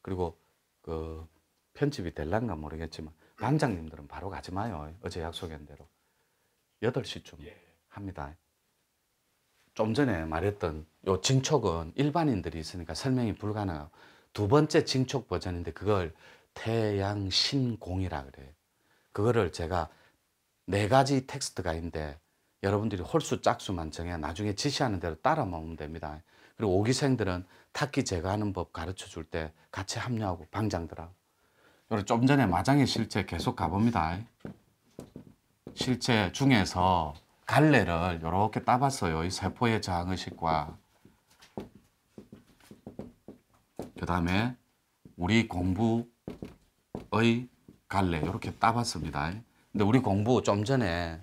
그리고 그 편집이 될란가 모르겠지만 방장님들은 바로 가지 마요. 어제 약속한 대로 8시쯤 합니다. 좀 전에 말했던 요 징촉은 일반인들이 있으니까 설명이 불가능하고, 두 번째 징촉 버전인데 그걸 태양신공이라 그래요. 그거를 제가 4가지 텍스트가 있는데 여러분들이 홀수 짝수만 정해 나중에 지시하는 대로 따라 먹으면 됩니다. 그리고 5기생들은 탁기 제거하는 법 가르쳐 줄 때 같이 합류하고 방장들하고. 그리고 좀 전에 마장의 실제 계속 가봅니다. 실제 중에서 갈래를 이렇게 따봤어요. 이 세포의 저항의식과 그 다음에 우리 공부의 갈래 이렇게 따봤습니다. 근데 우리 공부 좀 전에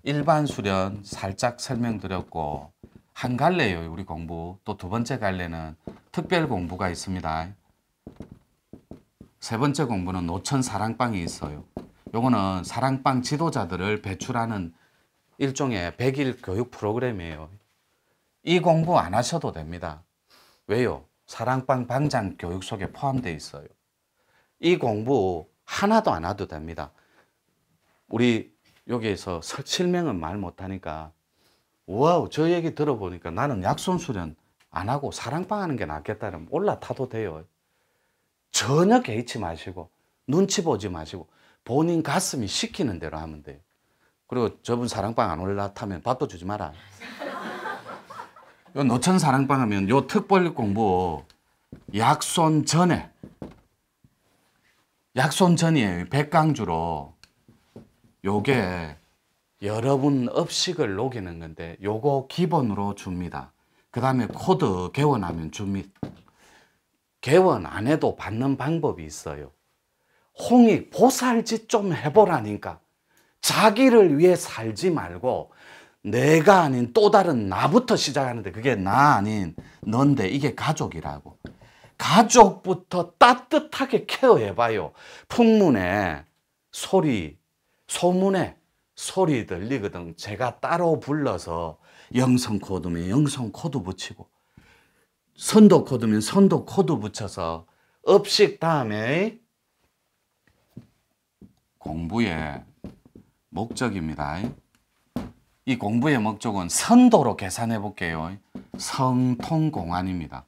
일반 수련 살짝 설명드렸고, 한 갈래예요. 우리 공부. 또 두 번째 갈래는 특별 공부가 있습니다. 세 번째 공부는 노천 사랑방이 있어요. 요거는 사랑방 지도자들을 배출하는 일종의 100일 교육 프로그램이에요. 이 공부 안 하셔도 됩니다. 왜요? 사랑방 방장 교육 속에 포함되어 있어요. 이 공부 하나도 안 해도 됩니다. 우리 여기에서 실명은 말 못하니까, 와우, 저 얘기 들어보니까 나는 약손 수련 안 하고 사랑방 하는 게 낫겠다 이러면 올라타도 돼요. 전혀 개의치 마시고 눈치 보지 마시고 본인 가슴이 시키는 대로 하면 돼요. 그리고 저분 사랑방 안 올라타면 밥도 주지 마라. 요 노천 사랑방 하면 요 특별 공부 약손 전에, 약손 전이에요. 백강주로. 요게 여러분 업식을 녹이는 건데 요거 기본으로 줍니다. 그 다음에 코드 개원하면 줍니다. 개원 안 해도 받는 방법이 있어요. 홍익 보살짓 좀 해보라니까. 자기를 위해 살지 말고 내가 아닌 또 다른 나부터 시작하는데, 그게 나 아닌 넌데, 이게 가족이라고. 가족부터 따뜻하게 케어해봐요. 풍문에 소리, 소문에 소리 들리거든. 제가 따로 불러서 영성 코드면 영성 코드 붙이고, 선도 코드면 선도 코드 붙여서 업식 다음에 공부의 목적입니다. 이 공부의 목적은 선도로 계산해 볼게요. 성통공안입니다.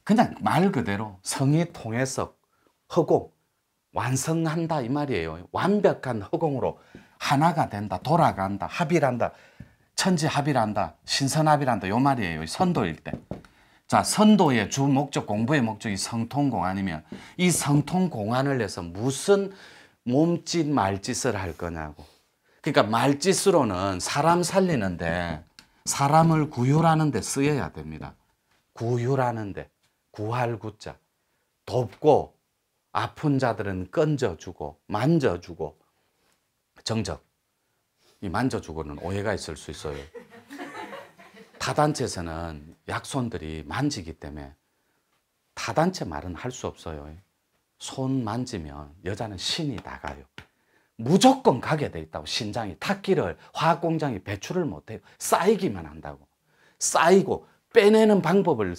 그냥 말 그대로 성이 통해서 허공, 완성한다 이 말이에요. 완벽한 허공으로 하나가 된다, 돌아간다, 합일한다, 천지합일한다, 신선합일한다 요 말이에요. 선도일 때. 자, 선도의 주 목적, 공부의 목적이 성통공안이면 이 성통공안을 해서 무슨 몸짓 말짓을 할 거냐고. 그러니까 말짓으로는 사람 살리는데, 사람을 구휼하는 데 쓰여야 됩니다. 구휼하는 데, 구할 구자. 돕고 아픈 자들은 건져주고 만져주고. 정적. 이 만져주고는 오해가 있을 수 있어요. 타단체에서는 약손들이 만지기 때문에 타단체 말은 할 수 없어요. 손 만지면 여자는 신이 나가요. 무조건 가게 돼 있다고. 신장이 탁기를 화학공장이 배출을 못해요. 쌓이기만 한다고. 쌓이고 빼내는 방법을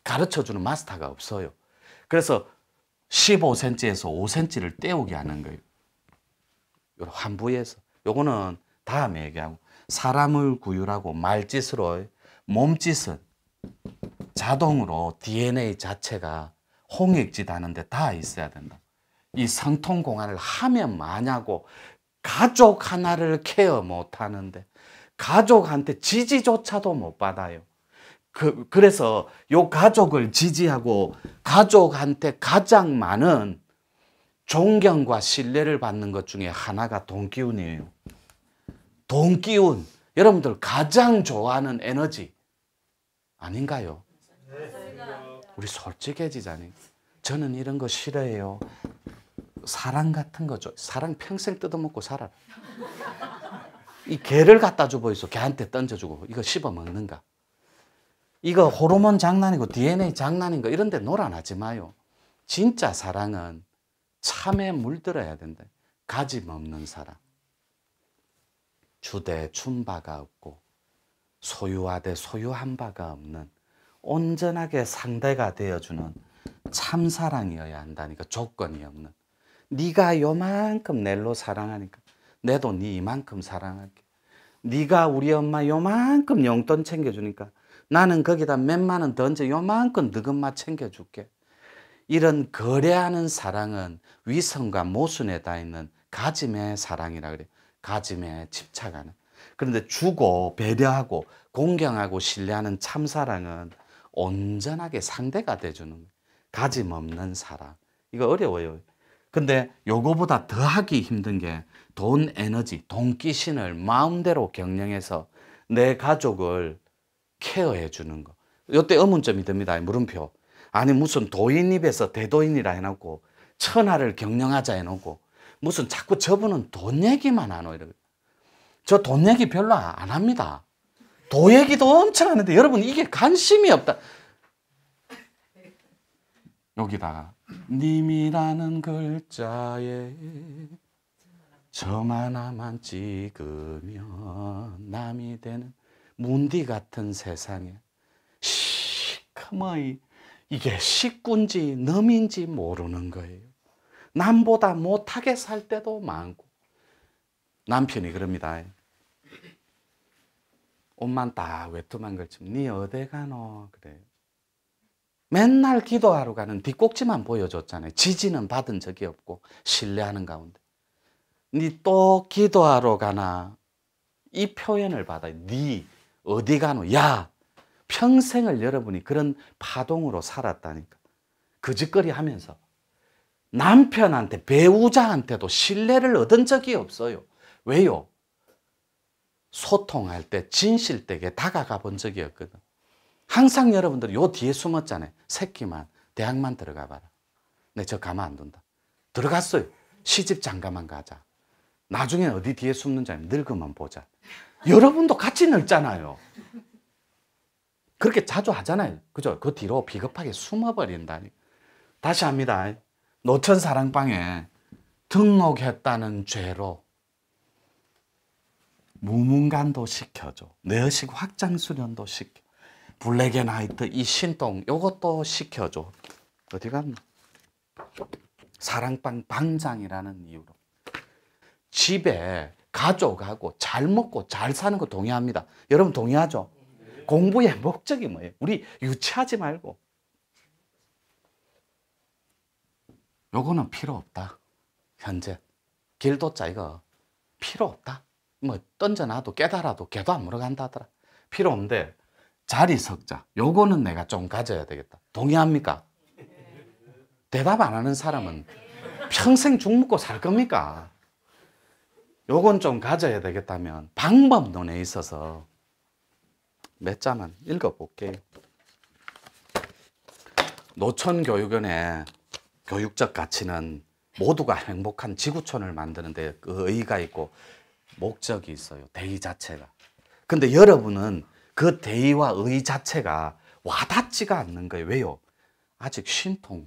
가르쳐주는 마스터가 없어요. 그래서 15cm에서 5cm를 떼우게 하는 거예요. 환부에서. 요거는 다음에 얘기하고, 사람을 구휼하고 말짓으로, 몸짓은 자동으로 DNA 자체가 홍익짓 하는데 다 있어야 된다. 이 성통공안을 하면 마냐고. 가족 하나를 케어 못 하는데, 가족한테 지지조차도 못 받아요. 그래서 요 가족을 지지하고 가족한테 가장 많은 존경과 신뢰를 받는 것 중에 하나가 돈기운이에요. 돈기운. 여러분들 가장 좋아하는 에너지 아닌가요? 우리 솔직해지자니. 저는 이런 거 싫어해요. 사랑 같은 거죠. 사랑 평생 뜯어먹고 살아. 이 개를 갖다 주고 있어. 개한테 던져주고 이거 씹어 먹는가. 이거 호르몬 장난이고 DNA 장난인 거 이런 데 놀아나지 마요. 진짜 사랑은 참에 물들어야 된다. 가짐 없는 사랑. 주되 준 바가 없고 소유하되 소유한 바가 없는 온전하게 상대가 되어주는 참사랑이어야 한다니까. 조건이 없는. 네가 요만큼 넬로 사랑하니까 내도 네 이만큼 사랑할게. 네가 우리 엄마 요만큼 용돈 챙겨주니까 나는 거기다 몇만 원 던져 요만큼 너 엄마 챙겨줄게. 이런 거래하는 사랑은 위선과 모순에 다 있는 가짐의 사랑이라 그래요. 가짐에 집착하는. 그런데 주고 배려하고 공경하고 신뢰하는 참사랑은 온전하게 상대가 돼주는 거예요. 가짐 없는 사랑. 이거 어려워요. 근데 요거보다 더 하기 힘든 게 돈 에너지, 돈귀신을 마음대로 경영해서 내 가족을 케어해 주는 거. 이때 의문점이 듭니다. 물음표. 아니 무슨 도인 입에서 대도인이라 해놓고 천하를 경영하자 해놓고 무슨 자꾸 저분은 돈 얘기만 하노. 저 돈 얘기 별로 안 합니다. 도 얘기도 엄청 하는데 여러분 이게 관심이 없다. 여기다가 님이라는 글자에 점 하나만 찍으면 남이 되는 문디 같은 세상에 시커머이 이게 식구인지 넘인지 모르는 거예요. 남보다 못하게 살 때도 많고. 남편이 그럽니다. 옷만 딱 외투만 걸치면 니 어디 가노? 그래요. 맨날 기도하러 가는 뒷꼭지만 보여줬잖아요. 지지는 받은 적이 없고 신뢰하는 가운데. 니 또 기도하러 가나? 이 표현을 받아요. 니 어디 가노? 야! 평생을 여러분이 그런 파동으로 살았다니까. 거짓거리 하면서. 남편한테, 배우자한테도 신뢰를 얻은 적이 없어요. 왜요? 소통할 때 진실되게 다가가 본 적이 없거든. 항상 여러분들 요 뒤에 숨었잖아요. 새끼만, 대학만 들어가 봐라. 네, 저 가만 안 둔다. 들어갔어요. 시집 장가만 가자. 나중에 어디 뒤에 숨는지 늙으면 보자. 여러분도 같이 늙잖아요. 그렇게 자주 하잖아요. 그죠? 그 뒤로 비겁하게 숨어버린다니. 다시 합니다. 노천 사랑방에 등록했다는 죄로 무문간도 시켜줘. 뇌의식 확장 수련도 시켜. 블랙앤화이트 이 신동 요것도 시켜줘. 어디 갔나? 사랑방 방장이라는 이유로. 집에 가족하고 잘 먹고 잘 사는 거 동의합니다. 여러분 동의하죠? 공부의 목적이 뭐예요? 우리 유치하지 말고. 요거는 필요 없다. 현재. 길도자 이거 필요 없다. 뭐 던져놔도 깨달아도 개도 안 물어간다 하더라. 필요 없는데 자리 석자. 요거는 내가 좀 가져야 되겠다. 동의합니까? 대답 안 하는 사람은 평생 죽 먹고 살 겁니까? 요건 좀 가져야 되겠다면 방법론에 있어서 몇 자만 읽어볼게요. 노천교육원의 교육적 가치는 모두가 행복한 지구촌을 만드는 데 그 의의가 있고 목적이 있어요. 대의 자체가. 근데 여러분은 그 대의와 의의 자체가 와닿지가 않는 거예요. 왜요? 아직 신통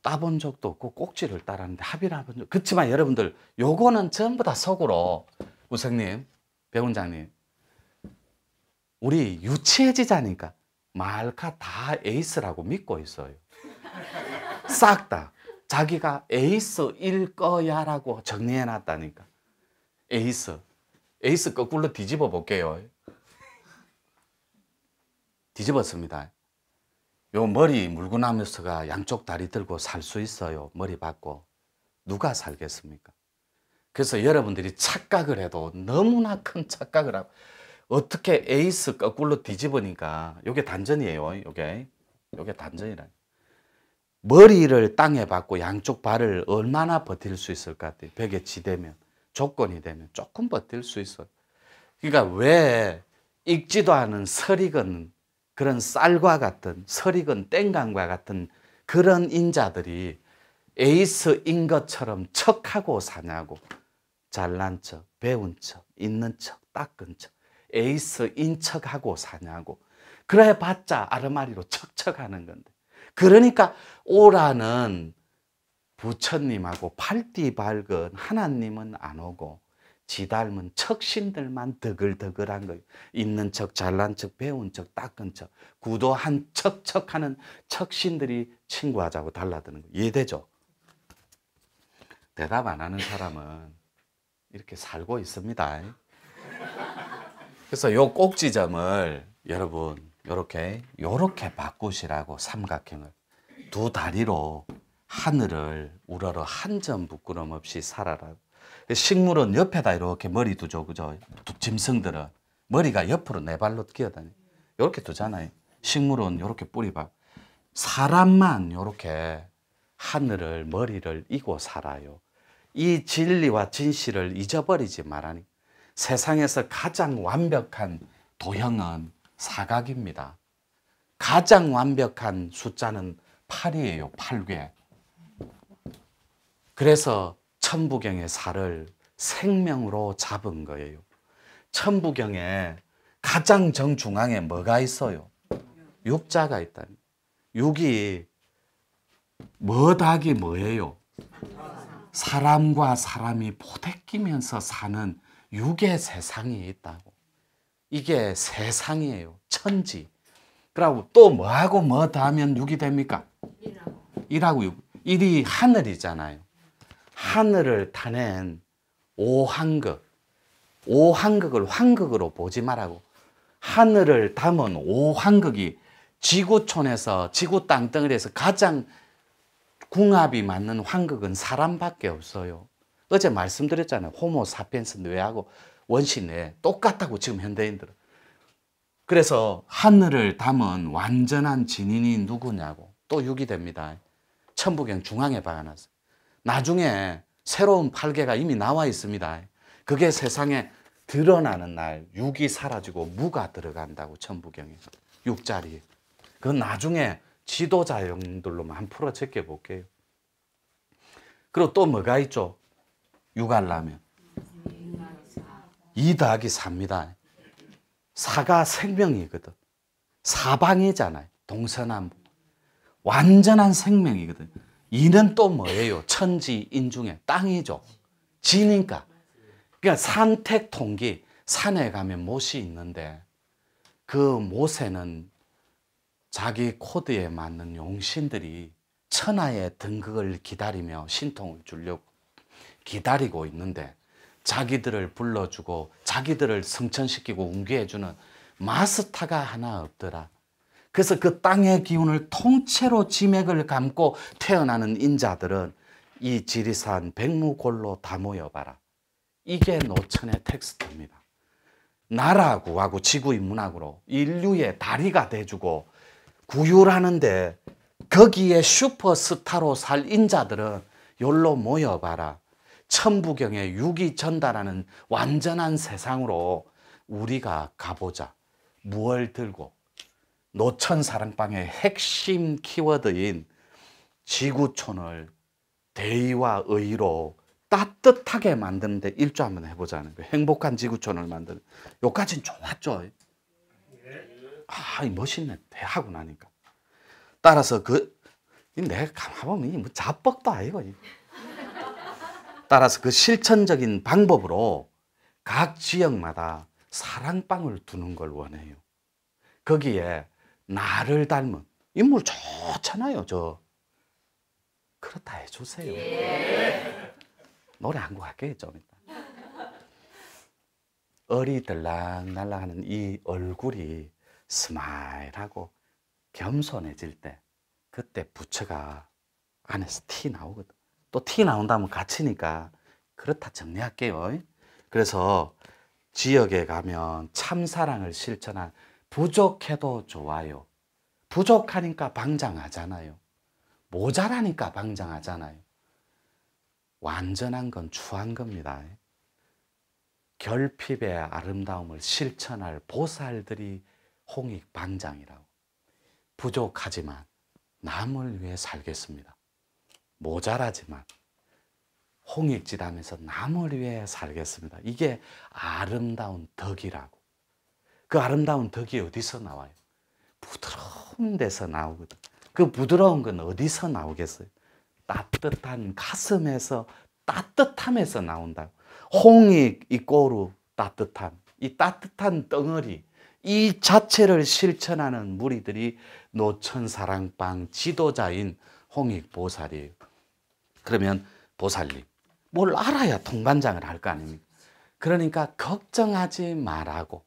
따본 적도 없고 꼭지를 따랐는데 합의를 해본 적. 그렇지만 여러분들 요거는 전부 다 속으로 우성님, 배원장님 우리 유치해지자니까 말카 다 에이스라고 믿고 있어요. 싹 다 자기가 에이스일 거야 라고 정리해 놨다니까. 에이스 거꾸로 뒤집어 볼게요. 뒤집었습니다. 요 머리 물고 나면서가 양쪽 다리 들고 살 수 있어요. 머리 받고. 누가 살겠습니까? 그래서 여러분들이 착각을 해도 너무나 큰 착각을 하고 어떻게 에이스 거꾸로 뒤집으니까 요게 단전이에요. 요게 단전이라. 머리를 땅에 받고 양쪽 발을 얼마나 버틸 수 있을 것 같아요. 벽에 지대면 조건이 되면 조금 버틸 수 있어요. 그러니까 왜 익지도 않은 설익은 그런 쌀과 같은 설익은 땡강과 같은 그런 인자들이 에이스인 것처럼 척하고 사냐고. 잘난 척, 배운 척, 있는 척, 닦은 척, 에이스인 척하고 사냐고. 그래 봤자 아르마리로 척척하는 건데. 그러니까 오라는 부처님하고 팔띠 밝은 하나님은 안 오고 지 닮은 척신들만 더글더글한 거예요. 있는 척, 잘난 척, 배운 척, 닦은 척, 구도한 척척하는 척신들이 친구하자고 달라드는 거예요. 이해되죠? 대답 안 하는 사람은 이렇게 살고 있습니다. 그래서 요 꼭지점을 여러분 요렇게 바꾸시라고. 삼각형을 두 다리로 하늘을 우러러 한 점 부끄럼 없이 살아라. 식물은 옆에다 이렇게 머리 두죠, 그죠? 짐승들은 머리가 옆으로 네 발로 기어다니. 이렇게 두잖아요. 식물은 이렇게 뿌리 봐. 사람만 이렇게 하늘을 머리를 이고 살아요. 이 진리와 진실을 잊어버리지 말라니. 세상에서 가장 완벽한 도형은 사각입니다. 가장 완벽한 숫자는 8이에요. 8개. 그래서 천부경의 살을 생명으로 잡은 거예요. 천부경에 가장 정중앙에 뭐가 있어요? 육자가 있다니. 육이 뭐닭이 뭐예요? 사람과 사람이 포대끼면서 사는 육의 세상이 있다고. 이게 세상이에요. 천지. 그리고 또 뭐하고 뭐 더하면 육이 됩니까? 일하고 육. 일이 하늘이잖아요. 하늘을 타낸 오한극. 오한극을 환극으로 보지 말라고. 하늘을 담은 오한극이 지구촌에서 지구 땅덩어리에서 가장 궁합이 맞는 환극은 사람밖에 없어요. 어제 말씀드렸잖아요. 호모 사피엔스 뇌하고 원시 뇌 똑같다고 지금 현대인들은. 그래서 하늘을 담은 완전한 진인이 누구냐고. 또 육이 됩니다. 천부경 중앙에 박아놨어요. 나중에 새로운 8개가 이미 나와 있습니다. 그게 세상에 드러나는 날 육이 사라지고 무가 들어간다고. 천부경에 육자리. 그건 나중에 지도자용들로만 풀어 제껴 볼게요. 그리고 또 뭐가 있죠? 육하려면 2 더하기 4입니다. 4가 생명이거든. 사방이잖아요. 동서남북. 완전한 생명이거든. 2는 또 뭐예요? 천지 인중에 땅이죠. 지니까. 그러니까 산택통기. 산에 가면 못이 있는데 그 못에는 자기 코드에 맞는 용신들이 천하의 등극을 기다리며 신통을 주려고 기다리고 있는데 자기들을 불러주고 자기들을 승천시키고 웅기해주는 마스터가 하나 없더라. 그래서 그 땅의 기운을 통째로 지맥을 감고 태어나는 인자들은 이 지리산 백무골로 다 모여봐라. 이게 노천의 텍스트입니다. 나라 구하고 지구인 문학으로 인류의 다리가 돼주고 구휼하는데 거기에 슈퍼스타로 살 인자들은 여기로 모여봐라. 천부경의 육이 전달하는 완전한 세상으로 우리가 가보자. 무얼 들고? 노천사랑방의 핵심 키워드인 지구촌을 대의와 의로 따뜻하게 만드는데 일조 한번 해보자는 거예요. 행복한 지구촌을 만드는. 여기까지는 좋았죠. 아, 멋있네. 하고 나니까. 따라서 내가 가만보면 뭐 자뻑도 아니고. 따라서 그 실천적인 방법으로 각 지역마다 사랑방을 두는 걸 원해요. 거기에 나를 닮은 인물 좋잖아요. 그렇다 해주세요. 예. 노래 한 곡 할게요. 좀 이따. 어리들락날락하는 이 얼굴이 스마일하고 겸손해질 때 그때 부처가 안에서 티 나오거든. 또 티 나온다면 갇히니까 그렇다 정리할게요. 그래서 지역에 가면 참사랑을 실천한 부족해도 좋아요. 부족하니까 방장하잖아요. 모자라니까 방장하잖아요. 완전한 건 추한 겁니다. 결핍의 아름다움을 실천할 보살들이 홍익방장이라고. 부족하지만 남을 위해 살겠습니다. 모자라지만 홍익지담에서 남을 위해 살겠습니다. 이게 아름다운 덕이라고. 그 아름다운 덕이 어디서 나와요? 부드러운 데서 나오거든. 그 부드러운 건 어디서 나오겠어요? 따뜻한 가슴에서, 따뜻함에서 나온다고. 홍익 이꼬르 따뜻한, 이 따뜻한 덩어리, 이 자체를 실천하는 무리들이 노천사랑방 지도자인 홍익보살이에요. 그러면 보살님, 뭘 알아야 통반장을 할 거 아닙니까? 그러니까 걱정하지 말라고,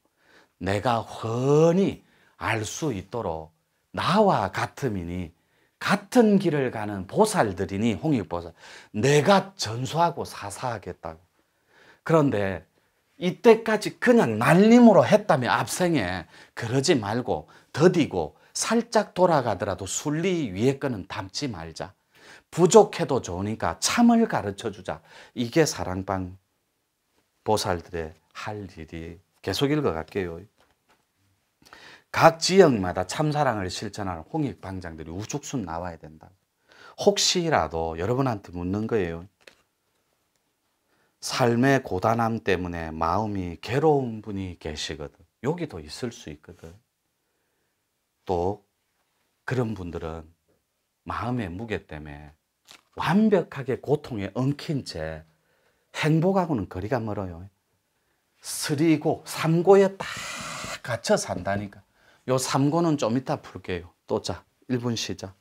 내가 훤히 알 수 있도록 나와 같음이니, 같은 길을 가는 보살들이니 홍익보살, 내가 전수하고 사사하겠다고. 그런데 이때까지 그냥 날림으로 했다면 앞생에 그러지 말고 더디고 살짝 돌아가더라도 순리 위에 거는 담지 말자. 부족해도 좋으니까 참을 가르쳐주자. 이게 사랑방 보살들의 할 일이. 계속 읽어갈게요. 각 지역마다 참사랑을 실천하는 홍익방장들이 우죽순 나와야 된다. 혹시라도 여러분한테 묻는 거예요. 삶의 고단함 때문에 마음이 괴로운 분이 계시거든. 여기도 있을 수 있거든. 또 그런 분들은 마음의 무게 때문에 완벽하게 고통에 엉킨 채 행복하고는 거리가 멀어요. 스리고 삼고에 딱 갇혀 산다니까. 요 삼고는 좀 이따 풀게요. 또 자, 1분 시작.